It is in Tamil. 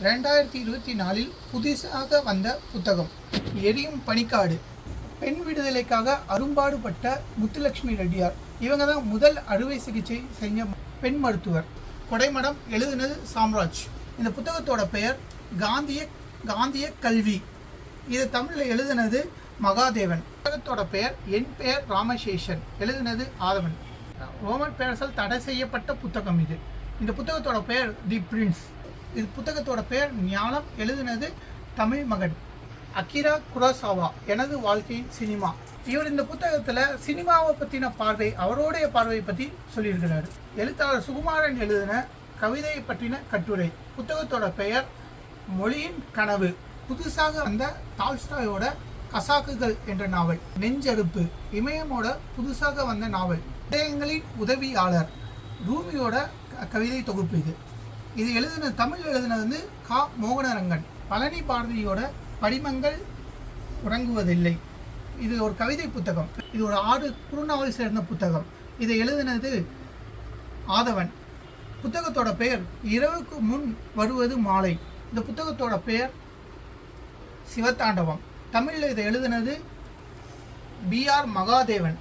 2024 புதிதாக வந்த புத்தகம் எரியும் பனிக்காடு. பெண் விடுதலைக்காக அரும்பாடுபட்ட முத்துலட்சுமி ரெட்டியார். இவங்க தான் முதல் அறுவை சிகிச்சை செஞ்ச பெண் மருத்துவர். கொடைமடம் எழுதினது சாம்ராஜ். இந்த புத்தகத்தோட பெயர் காந்திய கல்வி. இது தமிழில் எழுதினது மகாதேவன். புத்தகத்தோட பெயர் என் பெயர் ராமசேஷன். எழுதினது ஆதவன். ரோமன் பேரரசால் தடை செய்யப்பட்ட புத்தகம் இது. இந்த புத்தகத்தோட பெயர் தி பிரின்ஸ். இது புத்தகத்தோட பெயர் ஞானம். எழுதினது தமிழ் மகன் அகிரா குரோசாவா. எனது வாழ்க்கையின் சினிமா. இவர் இந்த புத்தகத்தில் சினிமாவை பற்றின பார்வை, அவருடைய பார்வையை பற்றி சொல்லியிருக்கிறாரு. எழுத்தாளர் சுகுமாரன் எழுதின கவிதையை பற்றின கட்டுரை. புத்தகத்தோட பெயர் மொழியின் கனவு. புதுசாக வந்த டால்ஸ்டாயோட கசாக்குகள் என்ற நாவல். நெஞ்சறுப்பு இமயமோட புதுசாக வந்த நாவல். இதயங்களின் உதவியாளர் ரூமியோட கவிதை தொகுப்பு. இது தமிழ் எழுதினது வந்து கா மோகனரங்கன். பழனி பாரதியோட படிமங்கள் உறங்குவதில்லை. இது ஒரு கவிதை புத்தகம். இது ஒரு 6 குறுநாவல் சேர்ந்த புத்தகம். இதை எழுதினது ஆதவன். புத்தகத்தோட பெயர் இரவுக்கு முன் வருவது மாலை. இந்த புத்தகத்தோட பெயர் சிவத்தாண்டவம். தமிழில் இதை எழுதினது BR மகாதேவன்.